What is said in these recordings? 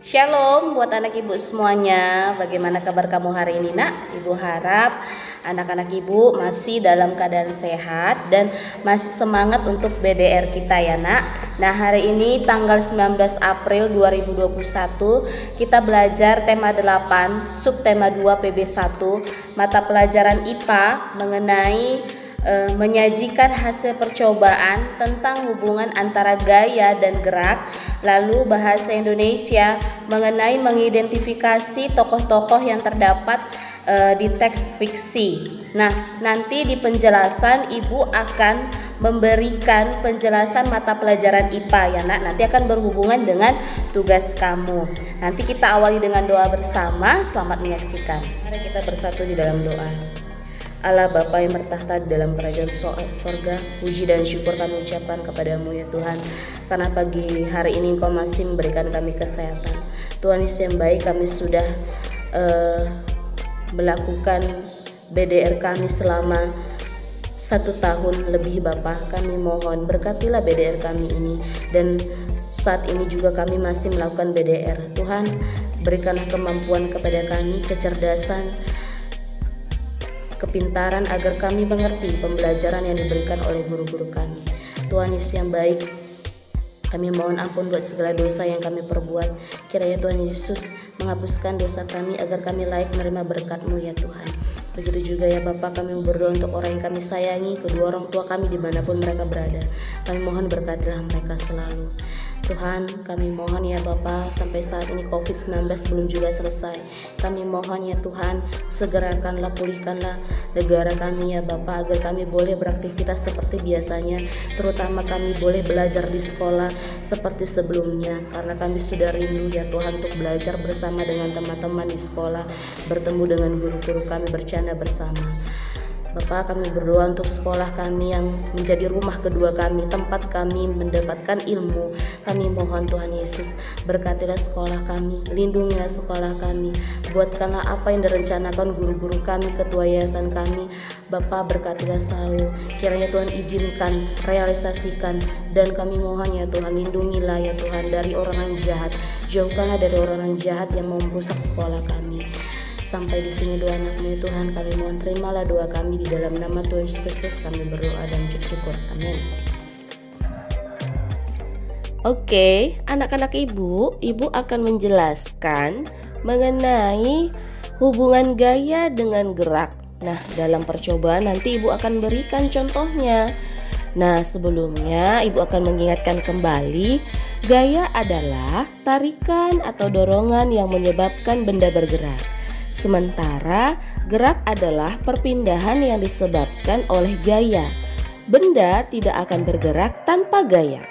Shalom buat anak ibu semuanya. Bagaimana kabar kamu hari ini nak? Ibu harap anak-anak ibu masih dalam keadaan sehat dan masih semangat untuk BDR kita ya nak. Nah hari ini tanggal 19 April 2021 kita belajar tema 8 subtema 2 PB1 mata pelajaran IPA mengenai menyajikan hasil percobaan tentang hubungan antara gaya dan gerak, lalu bahasa Indonesia mengenai mengidentifikasi tokoh-tokoh yang terdapat di teks fiksi. Nah, nanti di penjelasan ibu akan memberikan penjelasan mata pelajaran IPA ya nak. Nanti akan berhubungan dengan tugas kamu. Nanti kita awali dengan doa bersama. Selamat menyaksikan. Mari kita bersatu di dalam doa. Allah Bapa yang bertahta di dalam kerajaan sorga, puji dan syukur kami ucapkan kepadamu ya Tuhan, karena pagi hari ini Engkau masih memberikan kami kesehatan. Tuhan Yesus yang baik, kami sudah melakukan BDR kami selama 1 tahun lebih Bapa. Kami mohon berkatilah BDR kami ini, dan saat ini juga kami masih melakukan BDR. Tuhan, berikanlah kemampuan kepada kami, kecerdasan, kepintaran agar kami mengerti pembelajaran yang diberikan oleh guru-guru kami. Tuhan Yesus yang baik, kami mohon ampun buat segala dosa yang kami perbuat. Kiranya Tuhan Yesus menghapuskan dosa kami agar kami layak menerima berkat-Mu ya Tuhan. Begitu juga ya Bapak, kami berdoa untuk orang yang kami sayangi, kedua orang tua kami dimanapun mereka berada. Kami mohon berkatilah mereka selalu. Tuhan, kami mohon ya Bapa, sampai saat ini COVID-19 belum juga selesai. Kami mohon ya Tuhan, segerakanlah, pulihkanlah negara kami ya Bapa, agar kami boleh beraktivitas seperti biasanya, terutama kami boleh belajar di sekolah seperti sebelumnya, karena kami sudah rindu ya Tuhan untuk belajar bersama dengan teman-teman di sekolah, bertemu dengan guru-guru kami, bercanda bersama. Bapak, kami berdoa untuk sekolah kami yang menjadi rumah kedua kami, tempat kami mendapatkan ilmu. Kami mohon Tuhan Yesus, berkatilah sekolah kami, lindungilah sekolah kami, buatkanlah apa yang direncanakan guru-guru kami, ketua yayasan kami. Bapak, berkatilah selalu, kiranya Tuhan izinkan, realisasikan, dan kami mohon ya Tuhan, lindungilah ya Tuhan dari orang yang jahat, jauhkanlah dari orang yang jahat yang mau merusak sekolah kami. Sampai di sini doa anak-Mu ya Tuhan, kami mohon terimalah doa kami di dalam nama Tuhan Yesus Kristus kami berdoa dan ucap syukur. Amin. Oke, anak-anak ibu akan menjelaskan mengenai hubungan gaya dengan gerak. Nah, dalam percobaan nanti ibu akan berikan contohnya. Nah, sebelumnya ibu akan mengingatkan kembali, gaya adalah tarikan atau dorongan yang menyebabkan benda bergerak. Sementara gerak adalah perpindahan yang disebabkan oleh gaya. Benda tidak akan bergerak tanpa gaya.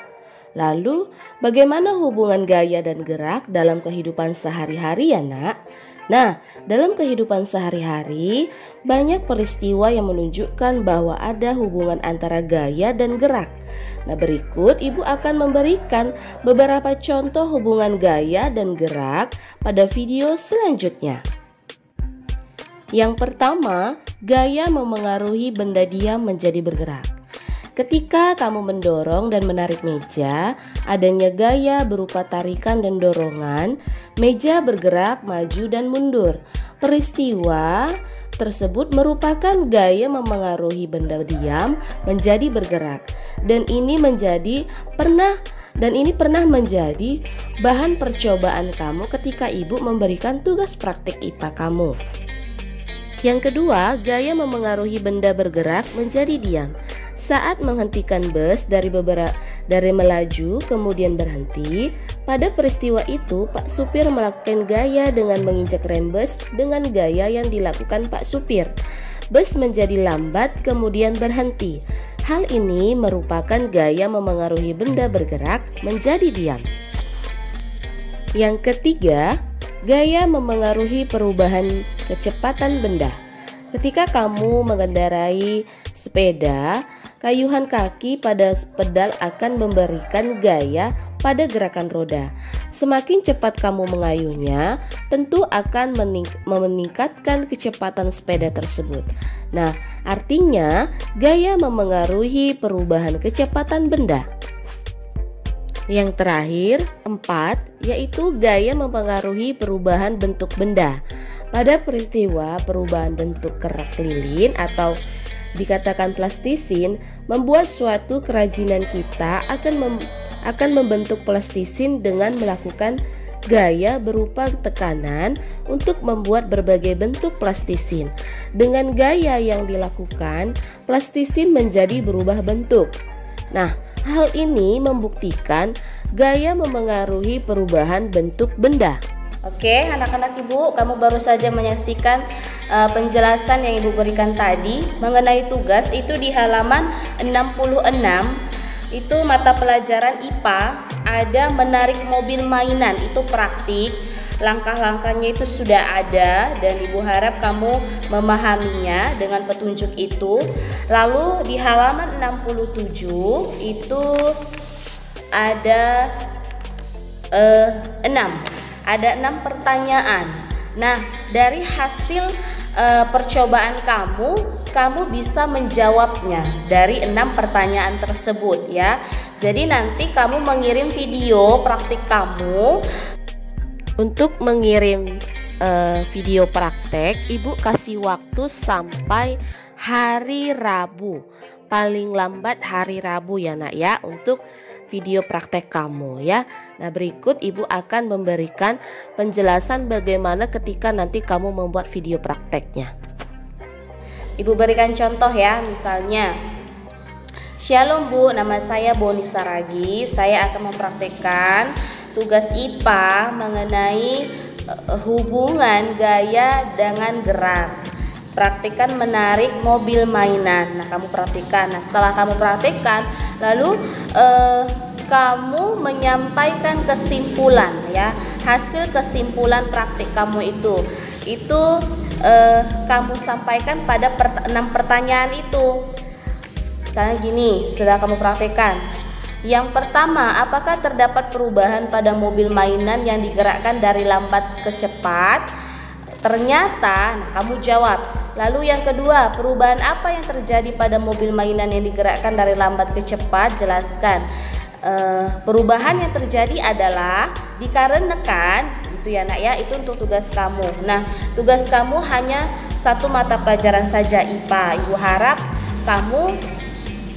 Lalu, bagaimana hubungan gaya dan gerak dalam kehidupan sehari-hari ya nak? Nah, dalam kehidupan sehari-hari, banyak peristiwa yang menunjukkan bahwa ada hubungan antara gaya dan gerak. Nah, berikut ibu akan memberikan beberapa contoh hubungan gaya dan gerak pada video selanjutnya. Yang pertama, gaya memengaruhi benda diam menjadi bergerak. Ketika kamu mendorong dan menarik meja, adanya gaya berupa tarikan dan dorongan, meja bergerak maju dan mundur. Peristiwa tersebut merupakan gaya memengaruhi benda diam menjadi bergerak, dan ini pernah menjadi bahan percobaan kamu ketika ibu memberikan tugas praktik IPA kamu. Yang kedua, gaya memengaruhi benda bergerak menjadi diam. Saat menghentikan bus dari melaju kemudian berhenti, pada peristiwa itu Pak Supir melakukan gaya dengan menginjak rem bus dengan gaya yang dilakukan Pak Supir. Bus menjadi lambat kemudian berhenti. Hal ini merupakan gaya memengaruhi benda bergerak menjadi diam. Yang ketiga, gaya memengaruhi perubahan kecepatan benda. Ketika kamu mengendarai sepeda, kayuhan kaki pada pedal akan memberikan gaya pada gerakan roda. Semakin cepat kamu mengayuhnya, tentu akan meningkatkan kecepatan sepeda tersebut. Nah, artinya gaya memengaruhi perubahan kecepatan benda. Yang terakhir, 4, yaitu gaya mempengaruhi perubahan bentuk benda. Pada peristiwa perubahan bentuk kerak lilin atau dikatakan plastisin, membuat suatu kerajinan kita akan membentuk plastisin dengan melakukan gaya berupa tekanan untuk membuat berbagai bentuk plastisin. Dengan gaya yang dilakukan, plastisin menjadi berubah bentuk. Nah, hal ini membuktikan gaya memengaruhi perubahan bentuk benda. Oke, anak-anak Ibu, kamu baru saja menyaksikan penjelasan yang Ibu berikan tadi mengenai tugas itu di halaman 66. Itu mata pelajaran IPA, ada menarik mobil mainan, itu praktik. Langkah-langkahnya itu sudah ada dan Ibu harap kamu memahaminya dengan petunjuk itu. Lalu di halaman 67 itu ada 6 pertanyaan. Nah, dari hasil percobaan kamu bisa menjawabnya dari 6 pertanyaan tersebut ya. Jadi nanti kamu mengirim video praktik kamu. Untuk mengirim video praktek, Ibu kasih waktu sampai hari Rabu. Paling lambat hari Rabu ya Nak ya, untuk video praktek kamu ya. Nah, berikut Ibu akan memberikan penjelasan bagaimana ketika nanti kamu membuat video prakteknya. Ibu berikan contoh ya, misalnya, Shalom Bu, nama saya Boni Saragi. Saya akan mempraktekkan tugas IPA mengenai hubungan gaya dengan gerak. Praktikkan menarik mobil mainan. Nah, kamu praktikkan. Nah, setelah kamu praktikkan, lalu kamu menyampaikan kesimpulan ya, hasil kesimpulan praktik kamu itu kamu sampaikan pada 6 pertanyaan itu. Misalnya gini, sudah kamu praktikkan. Yang pertama, apakah terdapat perubahan pada mobil mainan yang digerakkan dari lambat ke cepat? Ternyata, nah kamu jawab. Lalu yang kedua, perubahan apa yang terjadi pada mobil mainan yang digerakkan dari lambat ke cepat? Jelaskan. Perubahan yang terjadi adalah dikarenakan, itu ya Nak ya, itu untuk tugas kamu. Nah, tugas kamu hanya 1 mata pelajaran saja IPA. Ibu harap kamu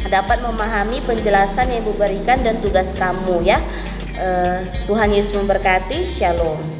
dapat memahami penjelasan yang Ibu berikan dan tugas kamu ya. Tuhan Yesus memberkati. Shalom.